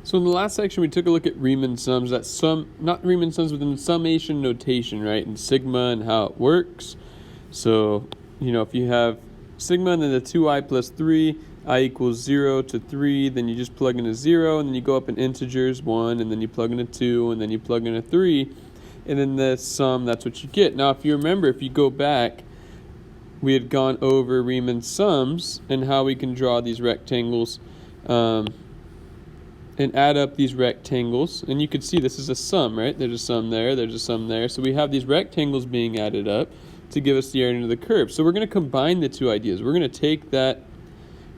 So in the last section, we took a look at Riemann sums. That's not Riemann sums, but in summation notation, right? And sigma and how it works. So, if you have sigma and then the 2i plus 3, I equals 0 to 3, then you just plug in a 0, and then you go up in integers, 1, and then you plug in a 2, and then you plug in a 3, and then the sum, that's what you get. Now, if you remember, if you go back, we had gone over Riemann sums and how we can draw these rectangles and add up these rectangles. And you can see this is a sum, right? There's a sum there, there's a sum there. So we have these rectangles being added up to give us the area under the curve. So we're going to combine the two ideas. We're going to take that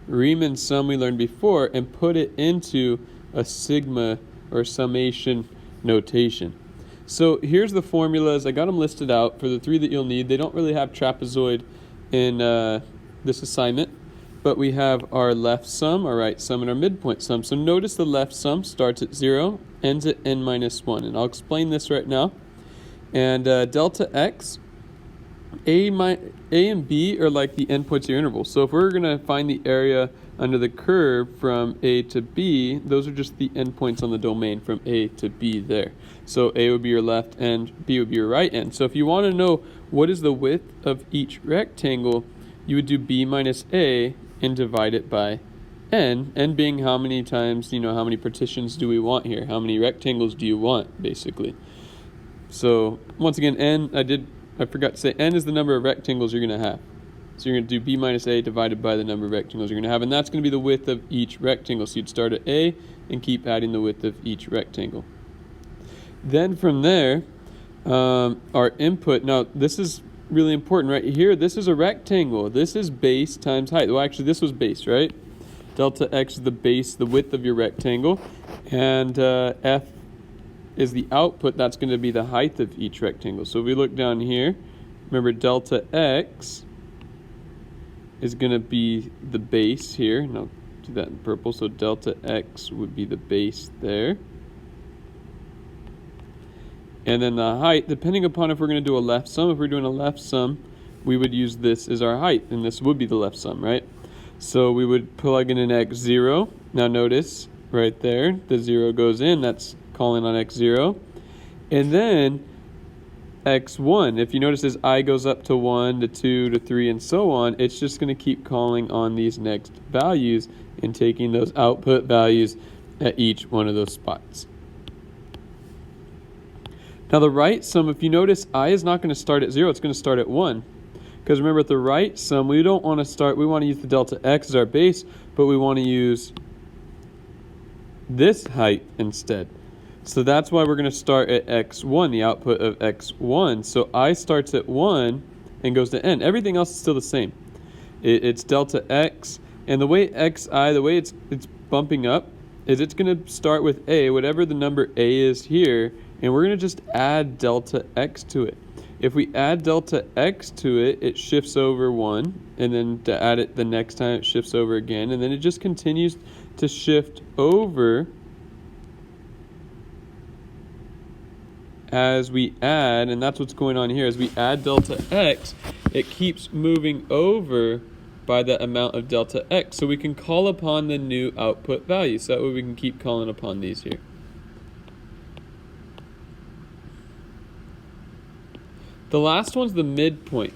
Riemann sum we learned before and put it into a sigma or summation notation. So here's the formulas. I got them listed out for the three that you'll need. They don't really have trapezoid in this assignment, but we have our left sum, our right sum, and our midpoint sum. So notice the left sum starts at 0, ends at n minus 1. And I'll explain this right now. And delta x, A and B are like the endpoints of your interval. So if we're going to find the area under the curve from A to B, those are just the endpoints on the domain from A to B there. So A would be your left end, B would be your right end. So if you want to know what is the width of each rectangle, you would do B minus A and divide it by n. N being how many times, how many partitions do we want here? How many rectangles do you want, basically? So once again, n, I forgot to say, n is the number of rectangles you're going to have. So you're going to do b minus a divided by the number of rectangles you're going to have, and that's going to be the width of each rectangle. So you'd start at a and keep adding the width of each rectangle. Then from there, our input, now this is really important right here. This is a rectangle. This is base times height. Well, actually, this was base, right? Delta x is the base, the width of your rectangle, and f is the output. That's going to be the height of each rectangle. So if we look down here, remember delta x is going to be the base here, and I'll do that in purple. So delta x would be the base there. And then the height, depending upon if we're going to do a left sum, if we're doing a left sum, we would use this as our height, and this would be the left sum, right? So we would plug in an x0. Now notice right there, the 0 goes in, that's calling on x0. And then x1, if you notice as I goes up to 1 to 2 to 3 and so on, it's just going to keep calling on these next values and taking those output values at each one of those spots. Now the right sum, if you notice, I is not going to start at 0, it's going to start at 1. Because remember, at the right sum, we don't want to start, we want to use the delta x as our base, but we want to use this height instead. So that's why we're going to start at x1, the output of x1. So I starts at 1 and goes to n. Everything else is still the same. It's delta x, and the way xi, the way it's bumping up, is it's going to start with a, whatever the number a is here, and we're going to just add delta x to it. If we add delta x to it, it shifts over 1, and then to add it the next time, it shifts over again, and then it just continues to shift over as we add, and that's what's going on here. As we add delta x, it keeps moving over by the amount of delta x. So we can call upon the new output value. So that way we can keep calling upon these here. The last one's the midpoint.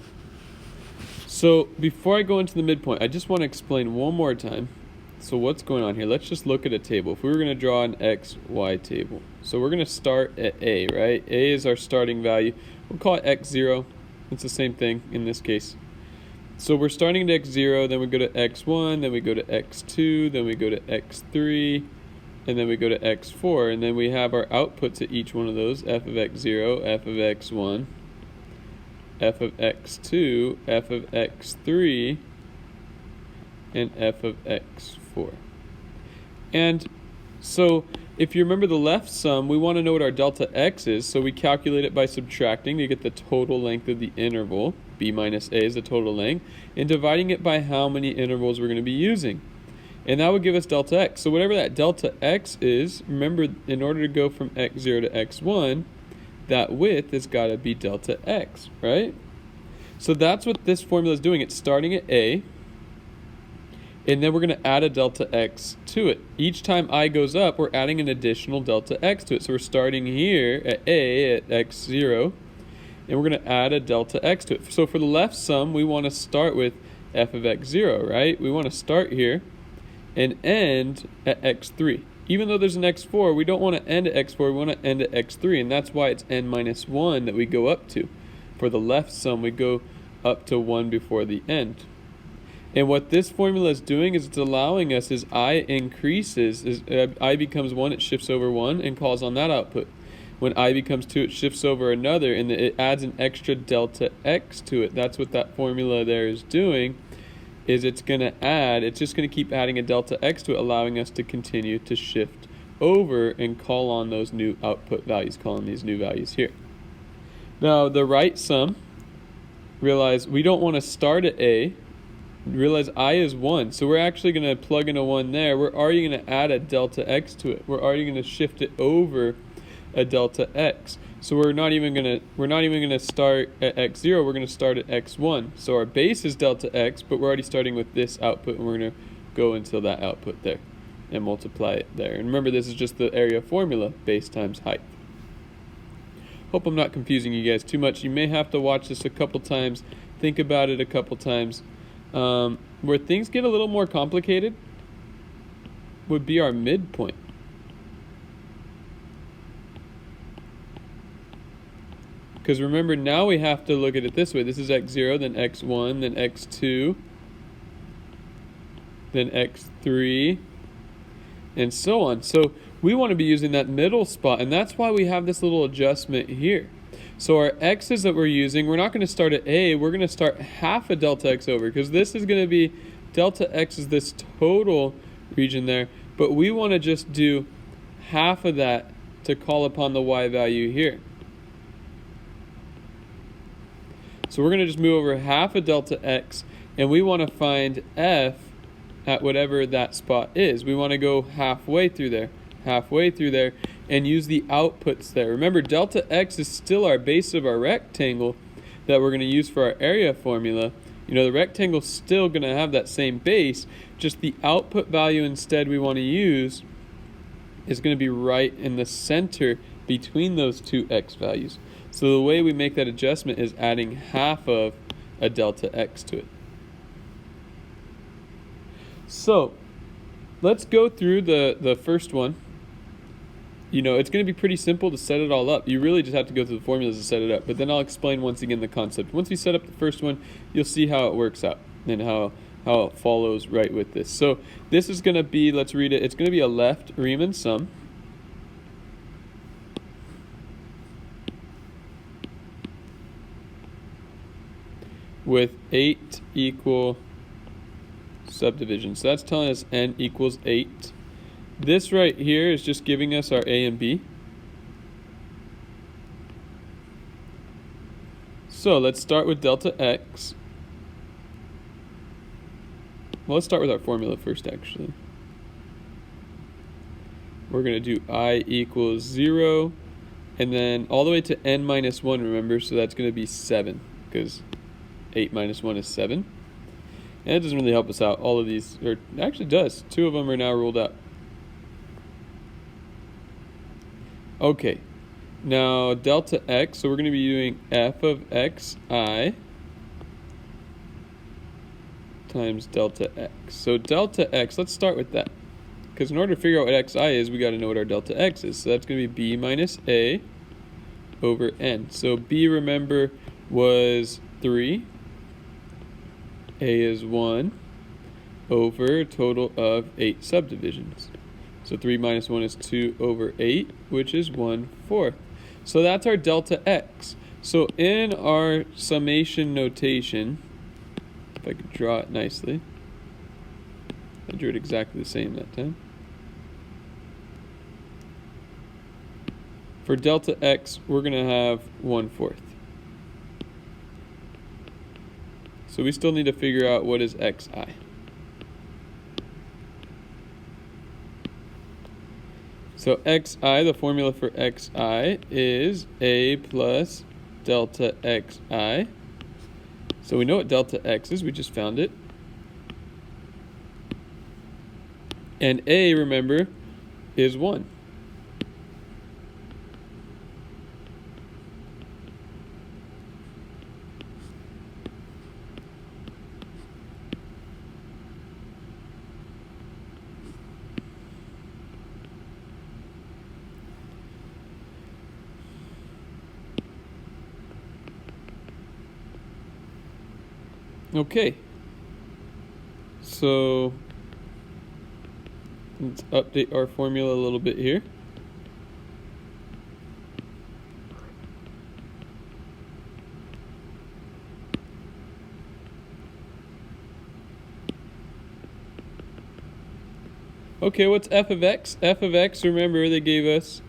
So before I go into the midpoint, I just want to explain one more time. So what's going on here? Let's just look at a table. If we were going to draw an x, y table. So we're going to start at a, right? A is our starting value. We'll call it x0. It's the same thing in this case. So we're starting at x0, then we go to x1, then we go to x2, then we go to x3, and then we go to x4. And then we have our outputs at each one of those, f of x0, f of x1, f of x2, f of x3, and f of x4. And so if you remember the left sum, we want to know what our delta x is, so we calculate it by subtracting to get the total length of the interval. B minus a is the total length, and dividing it by how many intervals we're going to be using. And that would give us delta x. So whatever that delta x is, remember, in order to go from x0 to x1, that width has got to be delta x, right? So that's what this formula is doing. It's starting at a, And then we're going to add a delta x to it. Each time I goes up, we're adding an additional delta x to it. So we're starting here at a at x0, and we're going to add a delta x to it. So for the left sum, we want to start with f of x0, right? We want to start here and end at x3. Even though there's an x4, we don't want to end at x4, we want to end at x3, and that's why it's n minus 1 that we go up to. For the left sum, we go up to 1 before the end. And what this formula is doing is it's allowing us, as I increases, as I becomes 1, it shifts over 1 and calls on that output. When I becomes 2, it shifts over another, and it adds an extra delta x to it. That's what that formula there is doing, is it's going to add, it's just going to keep adding a delta x to it, allowing us to continue to shift over and call on those new output values, call on these new values here. Now, the right sum, realize we don't want to start at a. Realize I is 1, so we're actually going to plug in a 1 there. We're already going to add a delta x to it. We're already going to shift it over a delta x. So we're not even going to start at x0. We're going to start at x1. So our base is delta x, but we're already starting with this output, and we're going to go until that output there and multiply it there. And remember, this is just the area formula, base times height. Hope I'm not confusing you guys too much. You may have to watch this a couple times, think about it a couple times. Where things get a little more complicated would be our midpoint. Because remember, now we have to look at it this way. This is x0, then x1, then x2, then x3, and so on. So we want to be using that middle spot, and that's why we have this little adjustment here. So our x's that we're using, we're not going to start at a, we're going to start half a delta x over, because this is going to be, delta x is this total region there, but we want to just do half of that to call upon the y value here. So we're going to just move over half a delta x, and we want to find f at whatever that spot is. We want to go halfway through there, and use the outputs there. Remember, delta x is still our base of our rectangle that we're going to use for our area formula. You know, the rectangle's still going to have that same base, just the output value instead we want to use is going to be right in the center between those two x values. So the way we make that adjustment is adding half of a delta x to it. So let's go through the first one. You know, it's going to be pretty simple to set it all up. You really just have to go through the formulas to set it up. But then I'll explain once again the concept. Once we set up the first one, you'll see how it works out and how it follows right with this. So this is going to be, let's read it. It's going to be a left Riemann sum. With 8 equal subdivisions. So that's telling us n equals 8. This right here is just giving us our a and b. So let's start with delta x. Well, let's start with our formula first, actually. We're going to do I equals 0, and then all the way to n minus 1, remember, so that's going to be 7, because 8 minus 1 is 7. And it doesn't really help us out. All of these, or actually does. 2 of them are now ruled out. Okay, now delta x, so we're going to be doing f of xi times delta x. So delta x, let's start with that. Because in order to figure out what xi is, we got to know what our delta x is. So that's going to be b minus a over n. So b, remember, was 3. A is 1 over a total of 8 subdivisions. So 3 minus 1 is 2 over 8, which is 1/4. So that's our delta x. So in our summation notation, if I could draw it nicely, I drew it exactly the same that time. For delta x, we're going to have 1/4. So we still need to figure out what is xi. So xi, the formula for xi is a plus delta xi. So we know what delta x is, we just found it. And a, remember, is 1. Okay, so let's update our formula a little bit here. Okay, what's f of x? F of x, remember, they gave us,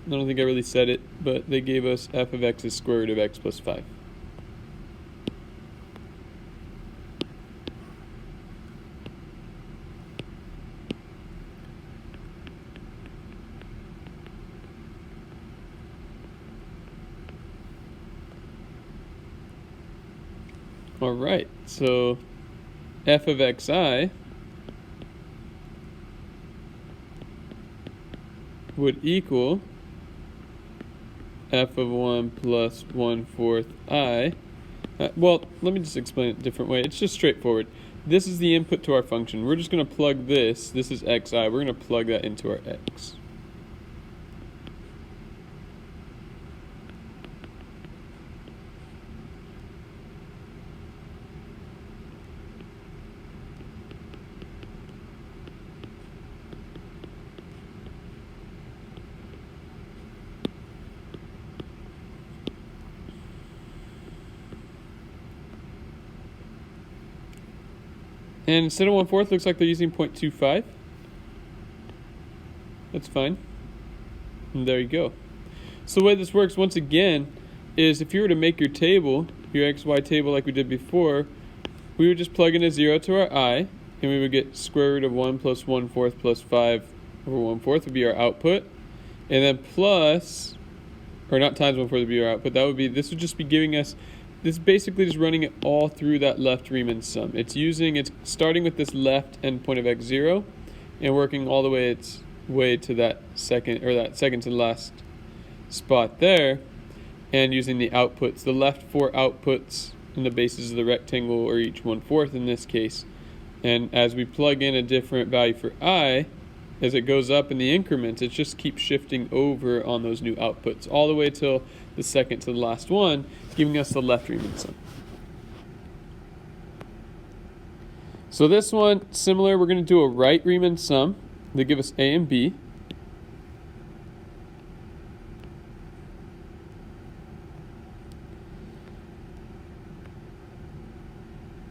I don't think I really said it, but they gave us f of x is square root of x plus 5. All right, so f of xi would equal f of 1 plus 1/4 I. Well, let me just explain it a different way. It's just straightforward. This is the input to our function. We're just going to plug this. This is xi. We're going to plug that into our x. And instead of 1/4, looks like they're using 0.25. That's fine. And there you go. So the way this works, once again, is if you were to make your table, your xy table like we did before, we would just plug in a 0 to our I, and we would get square root of 1 plus 1/4 plus 5 over 1/4 would be our output. And then plus, or not times 1/4 would be our output. That would be, this would just be giving us, this is basically just running it all through that left Riemann sum. It's starting with this left endpoint of x0 and working all the way its way to that second to the last spot there, and using the outputs. The left 4 outputs in the bases of the rectangle are each 1/4 in this case. And as we plug in a different value for I, as it goes up in the increments, it just keeps shifting over on those new outputs all the way till the second to the last one, giving us the left Riemann sum. So this one, similar, we're going to do a right Riemann sum. They give us A and B.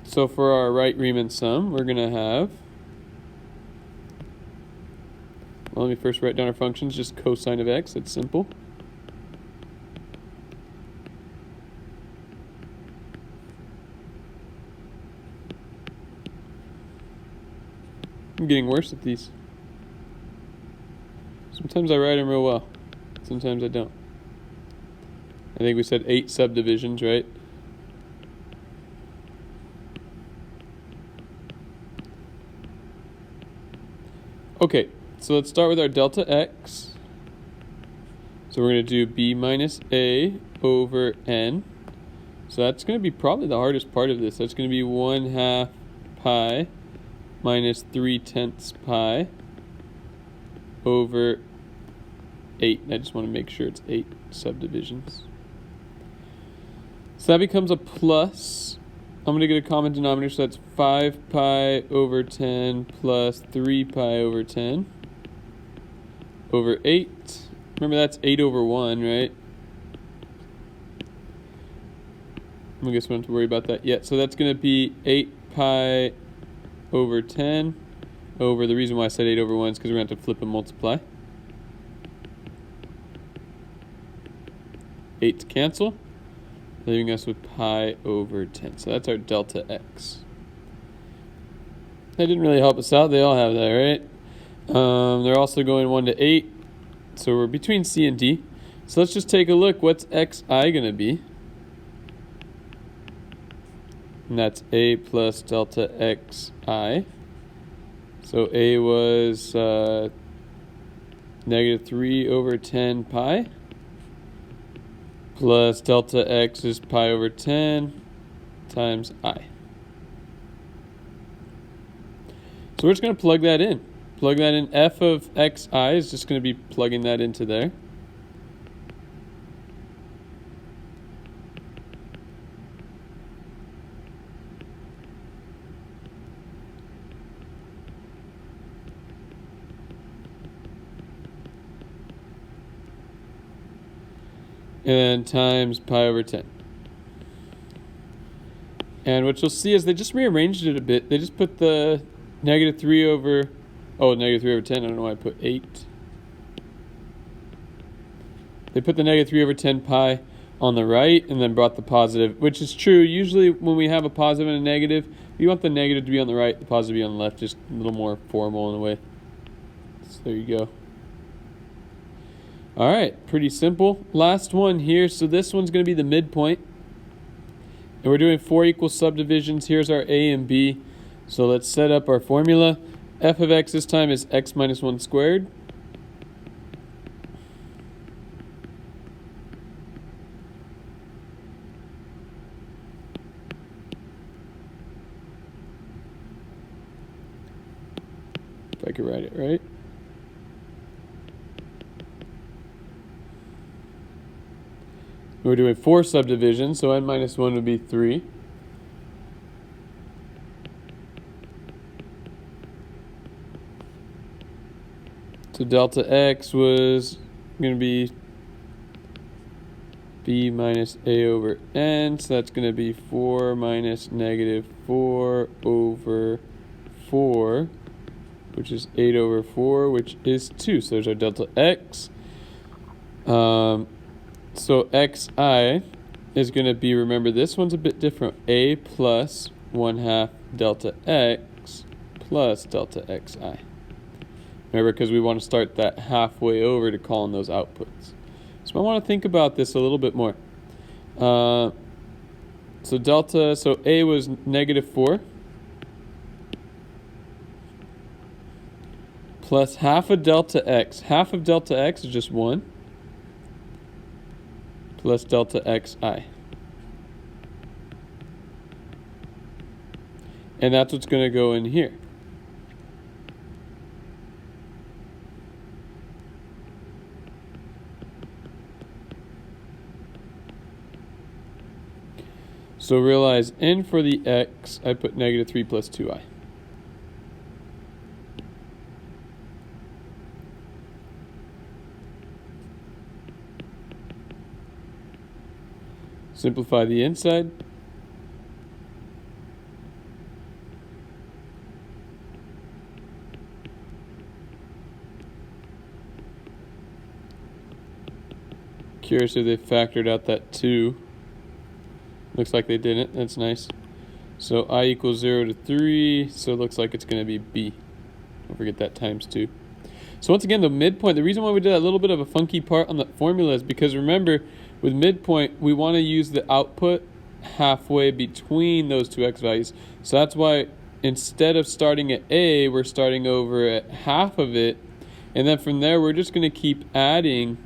So for our right Riemann sum, we're going to have, well, let me first write down our functions, just cosine of x, it's simple. I'm getting worse at these. Sometimes I write them real well, sometimes I don't. I think we said 8 subdivisions, right? Okay, so let's start with our delta x. So we're going to do b minus a over n. So that's going to be probably the hardest part of this. That's going to be 1/2 pi minus 3/10 pi over 8. I just want to make sure it's 8 subdivisions. So that becomes a plus. I'm going to get a common denominator, so that's 5 pi over 10 plus 3 pi over 10 over 8. Remember, that's 8 over 1, right? I guess we don't have to worry about that yet. So that's going to be 8 pi over 10 over, the reason why I said 8 over 1 is because we're going to have to flip and multiply. 8 to cancel, leaving us with pi over 10. So that's our delta x. That didn't really help us out. They all have that, right? They're also going 1 to 8. So we're between C and D. So let's just take a look. What's xi going to be? And that's a plus delta xi. So A was negative 3 over 10 pi plus delta x is pi over 10 times I. So we're just going to plug that in. Plug that in. F of xi is just going to be plugging that into there. And times pi over 10. And what you'll see is they just rearranged it a bit. They just put the negative 3 over, negative 3 over 10. I don't know why I put 8. They put the negative 3 over 10 pi on the right and then brought the positive, which is true. Usually when we have a positive and a negative, you want the negative to be on the right, the positive to be on the left, just a little more formal in a way. So there you go. All right, pretty simple. Last one here. So this one's going to be the midpoint. And we're doing 4 equal subdivisions. Here's our A and B. So let's set up our formula. F of x this time is x minus 1 squared. If I could write it right. We're doing 4 subdivisions, so n minus 1 would be 3. So delta x was going to be b minus a over n, so that's going to be 4 minus negative 4 over 4, which is 8 over 4, which is 2. So there's our delta x. So xi is going to be, remember this one's a bit different, a plus 1/2 delta x plus delta xi. Remember, because we want to start that halfway over to call in those outputs. So I want to think about this a little bit more. So A was negative 4 plus half of delta x. Half of delta x is just 1 plus delta xi. And that's what's going to go in here. So realize n for the x, I put negative 3 plus 2i. Simplify the inside. Curious if they factored out that 2. Looks like they didn't. That's nice. So I equals 0 to 3. So it looks like it's going to be b. Don't forget that times 2. So once again, the midpoint, the reason why we did that little bit of a funky part on the formula is because remember, with midpoint, we want to use the output halfway between those two x values. So that's why instead of starting at a, we're starting over at half of it. And then from there, we're just going to keep adding.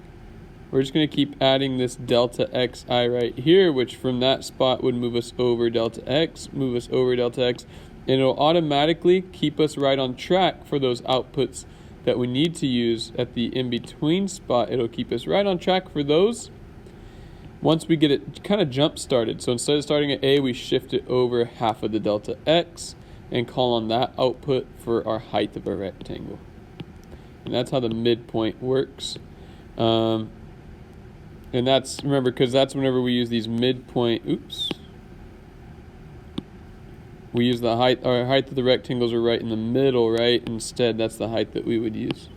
We're just going to keep adding this delta xi right here, which from that spot would move us over delta x, move us over delta x, and it'll automatically keep us right on track for those outputs that we need to use at the in-between spot. It'll keep us right on track for those once we get it kind of jump started. So instead of starting at a, we shift it over half of the delta x and call on that output for our height of a rectangle. And that's how the midpoint works. And that's, remember, because that's whenever we use these midpoint, we use the height, our height of the rectangles are right in the middle, right? Instead, that's the height that we would use.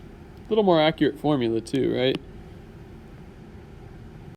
A little more accurate formula too, right?